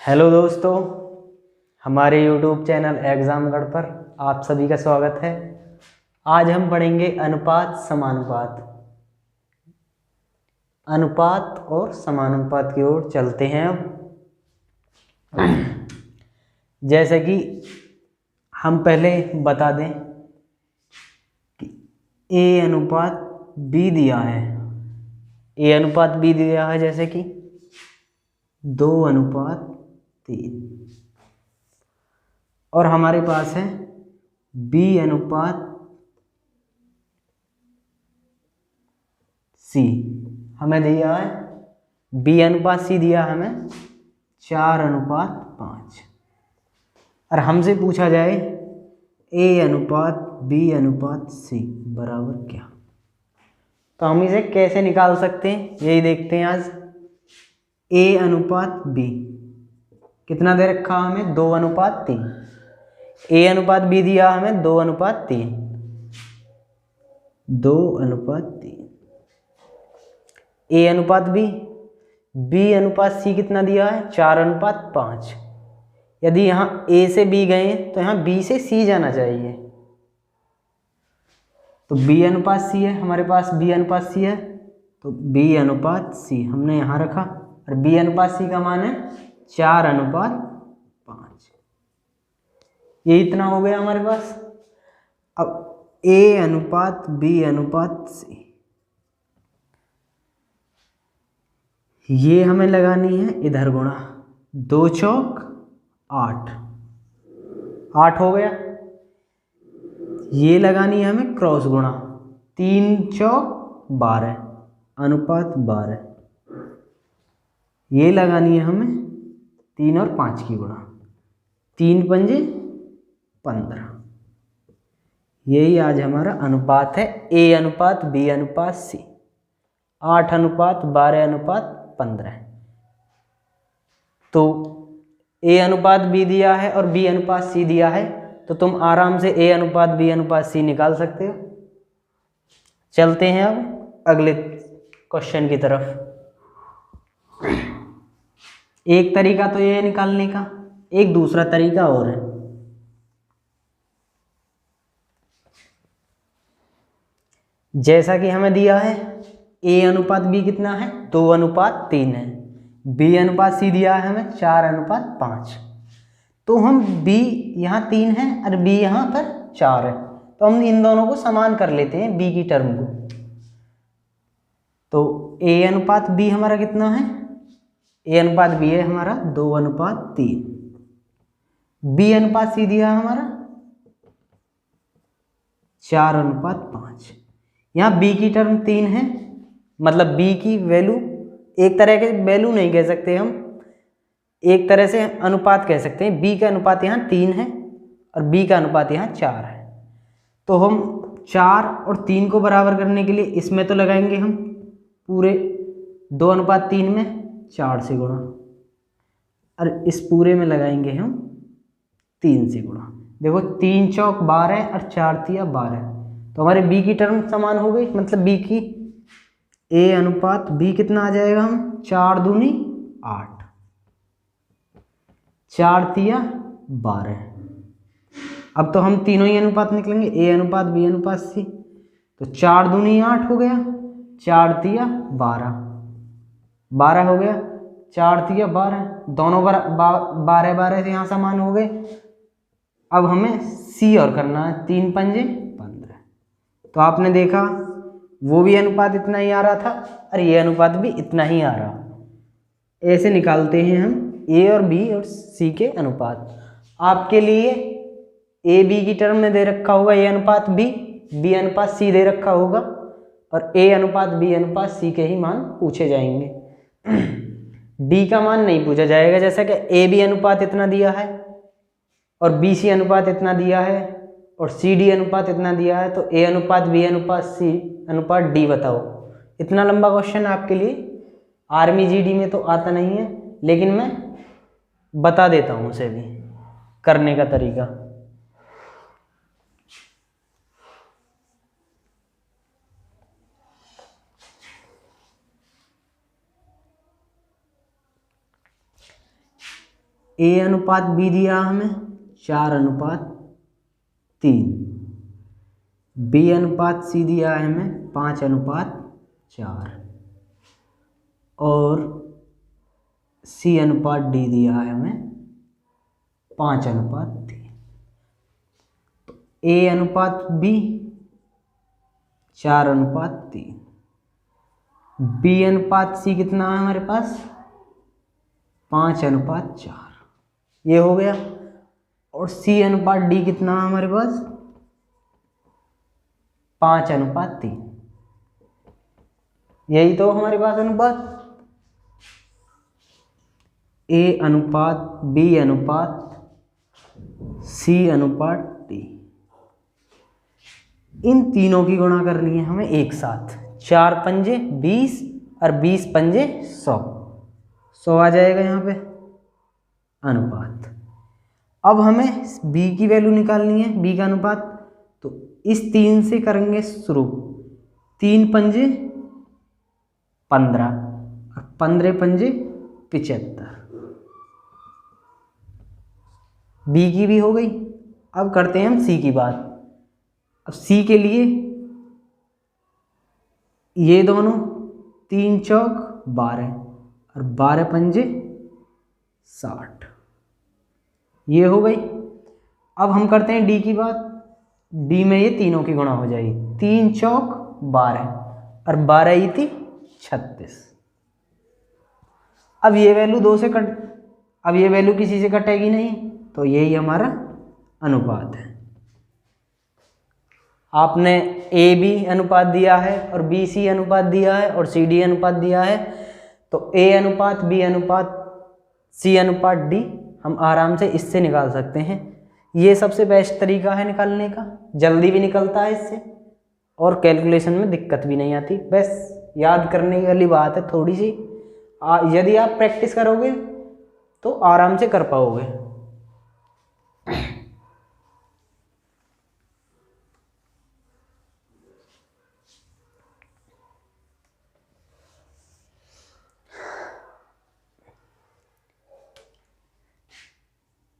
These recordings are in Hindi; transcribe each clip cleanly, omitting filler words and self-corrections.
हेलो दोस्तों, हमारे YouTube चैनल एग्जामगढ़ पर आप सभी का स्वागत है। आज हम पढ़ेंगे अनुपात समानुपात। अनुपात और समानुपात की ओर चलते हैं अब। जैसे कि हम पहले बता दें कि A अनुपात B दिया है। A अनुपात B दिया है जैसे कि 2:3 और हमारे पास है B अनुपात C। हमें दिया है B अनुपात C दिया हमें 4:5 और हमसे पूछा जाए A अनुपात B अनुपात C बराबर क्या। तो हम इसे कैसे निकाल सकते हैं यही देखते हैं आज। A अनुपात B कितना दे रखा हमें 2:3। A अनुपात B दिया हमें 2:3। 2:3 A अनुपात B अनुपात C कितना दिया है 4:5। यदि यहाँ A से B गए तो यहाँ B से C जाना चाहिए। तो B अनुपात C है, हमारे पास B अनुपात C है तो B अनुपात C हमने यहाँ रखा और B अनुपात C का मान है 4:5। ये इतना हो गया हमारे पास। अब A अनुपात B अनुपात C ये हमें लगानी है इधर गुणा। 2 चौक 8 हो गया। ये लगानी है हमें क्रॉस गुणा। 3 चौक 12 अनुपात 12। ये लगानी है हमें 3 और 5 की गुणा। 3 पंजे 15। यही आज हमारा अनुपात है A अनुपात B अनुपात C। 8:12:15। तो A अनुपात B दिया है और B अनुपात C दिया है तो तुम आराम से A अनुपात B अनुपात C निकाल सकते हो। चलते हैं अब अगले क्वेश्चन की तरफ। एक तरीका तो ये निकालने का, एक दूसरा तरीका और है। जैसा कि हमें दिया है A अनुपात B कितना है 2:3 है। B अनुपात C दिया है हमें 4:5। तो हम B यहाँ 3 है और B यहाँ पर 4 है तो हम इन दोनों को समान कर लेते हैं B की टर्म को। तो A अनुपात B हमारा कितना है, A अनुपात B है हमारा 2:3। B अनुपात C दिया हमारा 4:5। यहाँ B की टर्म 3 है मतलब B की वैल्यू, एक तरह के वैल्यू नहीं कह सकते हम, एक तरह से अनुपात कह सकते हैं। B का अनुपात यहाँ 3 है और B का अनुपात यहाँ 4 है। तो हम 4 और 3 को बराबर करने के लिए इसमें तो लगाएंगे हम पूरे 2:3 में 4 से गुणा और इस पूरे में लगाएंगे हम 3 से गुणा। देखो 3 चौक 12 और 4 तिया 12 तो हमारे B की टर्म समान हो गई। मतलब B की A अनुपात B कितना आ जाएगा, हम 4 दूनी 8 4 तिया 12। अब तो हम तीनों ही अनुपात निकलेंगे A अनुपात B अनुपात C। तो 4 दूनी 8 हो गया, 4 तिया 12 हो गया, 4 तिया 12 दोनों 12 से यहाँ समान हो गए। अब हमें C और करना है 3 पंजे 15। तो आपने देखा वो भी अनुपात इतना ही आ रहा था और ये अनुपात भी इतना ही आ रहा। ऐसे निकालते हैं हम A और B और C के अनुपात। आपके लिए A B की टर्म में दे रखा होगा A अनुपात B अनुपात C दे रखा होगा और A अनुपात B अनुपात C के ही मान पूछे जाएंगे। D का मान नहीं पूछा जाएगा। जैसा कि A B अनुपात इतना दिया है और B C अनुपात इतना दिया है और C D अनुपात इतना दिया है तो A अनुपात B अनुपात C अनुपात D बताओ। इतना लंबा क्वेश्चन आपके लिए आर्मी GD में तो आता नहीं है, लेकिन मैं बता देता हूँ उसे भी करने का तरीका। ए अनुपात बी दिया हमें 4:3, बी अनुपात सी दिया है हमें 5:4 और सी अनुपात डी दिया है हमें 5:3। तो ए अनुपात बी 4:3, बी अनुपात सी कितना है हमारे पास 5:4, ये हो गया। और सी अनुपात डी कितना है हमारे पास 5:3, यही तो हमारे पास अनुपात। ए अनुपात बी अनुपात सी अनुपात डी, इन तीनों की गुणा करनी है हमें एक साथ। 4 पंजे 20 और 20 पंजे 100, 100 आ जाएगा यहाँ पे अनुपात। अब हमें b की वैल्यू निकालनी है, b का अनुपात। तो इस 3 से करेंगे शुरू। 3 पंजे 15 और 15 पंजे 75, b की भी हो गई। अब करते हैं हम c की बात। अब c के लिए ये दोनों 3 चौक 12 और 12 पंजे 60, ये हो गई। अब हम करते हैं डी की बात। डी में ये तीनों की गुणा हो जाएगी। 3 चौक 12 और 12 ही थी 36। अब ये वैल्यू 2 से कट, अब ये वैल्यू किसी से कटेगी नहीं, तो यही हमारा अनुपात है। आपने ए बी अनुपात दिया है और बी सी अनुपात दिया है और सी डी अनुपात दिया है, तो ए अनुपात बी अनुपात सी अनुपात डी हम आराम से इससे निकाल सकते हैं। ये सबसे बेस्ट तरीका है निकालने का, जल्दी भी निकलता है इससे और कैलकुलेशन में दिक्कत भी नहीं आती। बस याद करने वाली बात है थोड़ी सी, यदि आप प्रैक्टिस करोगे तो आराम से कर पाओगे।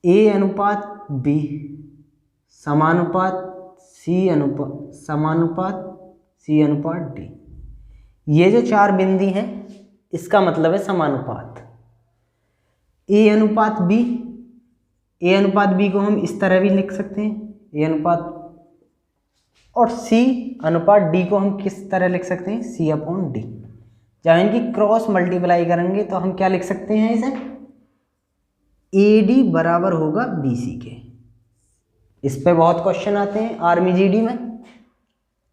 ए अनुपात बी समानुपात सी अनुपात डी, ये जो 4 बिंदी हैं इसका मतलब है समानुपात। ए अनुपात बी को हम इस तरह भी लिख सकते हैं, ए अनुपात, और सी अनुपात डी को हम किस तरह लिख सकते हैं, सी अपॉन डी। जब इनकी क्रॉस मल्टीप्लाई करेंगे तो हम क्या लिख सकते हैं इसे, ए डी बराबर होगा बी सी के। इस पे बहुत क्वेश्चन आते हैं आर्मी जीडी में।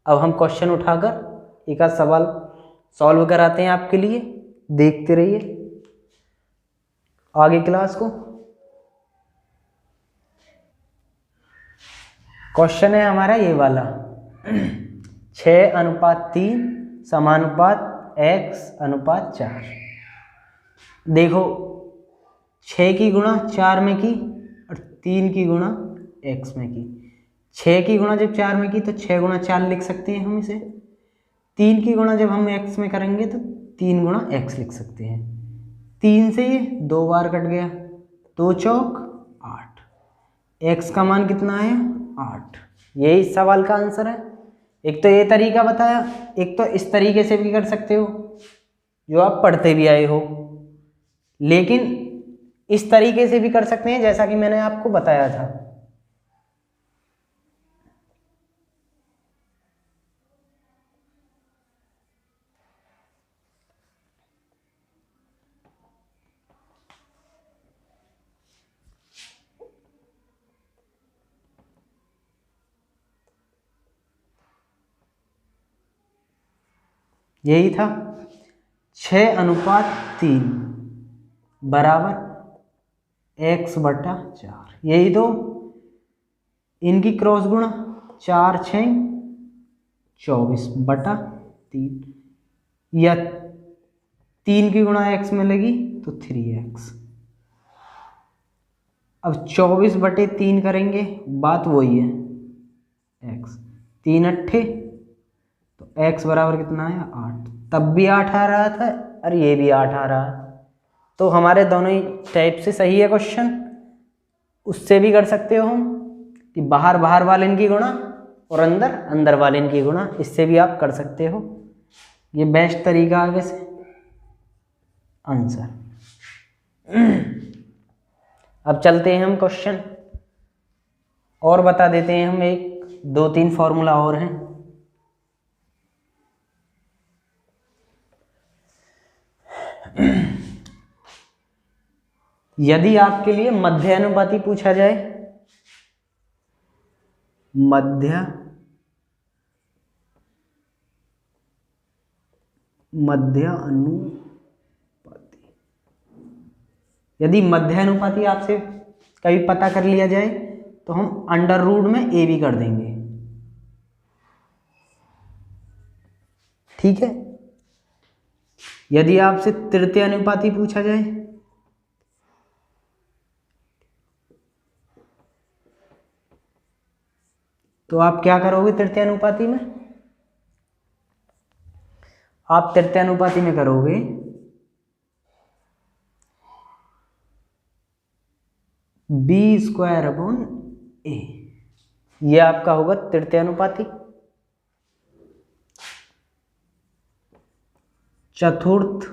अब हम क्वेश्चन उठाकर एक आध सवाल सॉल्व कराते हैं आपके लिए, देखते रहिए आगे क्लास को। क्वेश्चन है हमारा ये वाला 6:3 समानुपात x/4। देखो 6 की गुणा 4 में की और 3 की गुणा x में की। 6 की गुणा जब 4 में की तो 6 गुणा 4 लिख सकते हैं हम इसे। 3 की गुणा जब हम x में करेंगे तो 3 गुणा x लिख सकते हैं। 3 से ये 2 बार कट गया, 2 चौक 8, x का मान कितना है 8। यही इस सवाल का आंसर है। एक तो ये तरीका बताया, एक तो इस तरीके से भी कर सकते हो जो आप पढ़ते भी आए हो, लेकिन इस तरीके से भी कर सकते हैं जैसा कि मैंने आपको बताया था। यही था 6:3 बराबर x/4। यही तो इनकी क्रॉस गुणा 4 6 24/3, या 3 की गुणा x में लगी तो 3x। अब 24/3 करेंगे, बात वही है x 3 अट्ठे, तो x बराबर कितना है 8। तब भी 8 आ रहा था और ये भी 8 आ रहा है, तो हमारे दोनों ही टाइप से सही है क्वेश्चन। उससे भी कर सकते हो हम कि बाहर बाहर वाले इनकी गुणा और अंदर अंदर वाले इनकी गुणा, इससे भी आप कर सकते हो। ये बेस्ट तरीका आगे से आंसर। अब चलते हैं हम क्वेश्चन और बता देते हैं हम, एक 2-3 फॉर्मूला और हैं। यदि आपके लिए मध्य अनुपाती पूछा जाए, मध्य अनुपाती, यदि मध्य अनुपाती आपसे कभी पता कर लिया जाए तो हम अंडर रूट में ए भी कर देंगे, ठीक है। यदि आपसे तृतीय अनुपाती पूछा जाए, तो आप क्या करोगे तृतीय अनुपाती में? आप तृतीय अनुपाती में करोगे b² a, ये आपका होगा तृतीय अनुपाती। चतुर्थ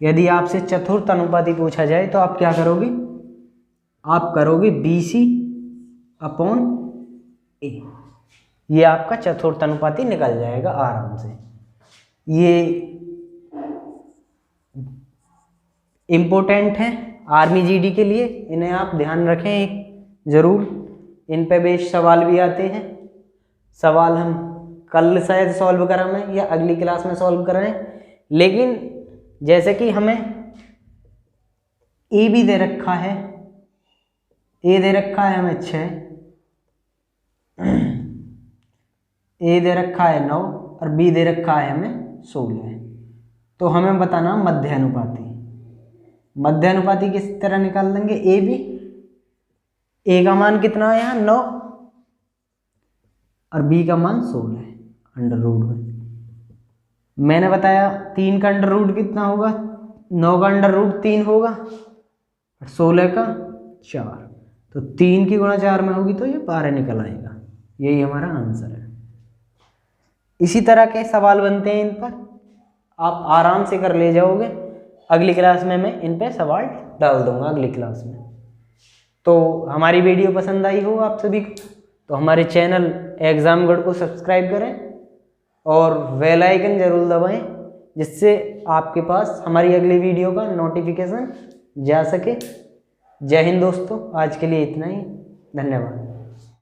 यदि आपसे चतुर्थ अनुपाती पूछा जाए तो आप क्या करोगे? आप करोगे BC/A, ये आपका चतुर्थ अनुपाती निकल जाएगा आराम से। ये इम्पोर्टेंट है आर्मी जीडी के लिए, इन्हें आप ध्यान रखें एक जरूर। इन पे बेस्ड सवाल भी आते हैं। सवाल हम कल शायद सॉल्व कराएं या अगली क्लास में सॉल्व कराएं, लेकिन जैसे कि हमें ए भी दे रखा है, ए दे रखा है हमें 6, ए दे रखा है 9 और बी दे रखा है हमें 16, तो हमें बताना मध्य अनुपाती। मध्य अनुपाती किस तरह निकाल लेंगे? ए बी, ए का मान कितना है यहाँ 9 और बी का मान 16 है अंडर रूट में। मैंने बताया 3 का अंडर रूट कितना होगा? 9 का अंडर रूट 3 होगा और 16 का 4, तो 3 की गुणा 4 में होगी तो ये 12 निकल आएगा। यही हमारा आंसर है। इसी तरह के सवाल बनते हैं, इन पर आप आराम से कर ले जाओगे। अगली क्लास में मैं इन पे सवाल डाल दूंगा अगली क्लास में। तो हमारी वीडियो पसंद आई हो आप सभी को तो हमारे चैनल एग्जामगढ़ को सब्सक्राइब करें और बेल आइकन जरूर दबाएं, जिससे आपके पास हमारी अगली वीडियो का नोटिफिकेशन जा सके। जय हिंद दोस्तों, आज के लिए इतना ही। धन्यवाद।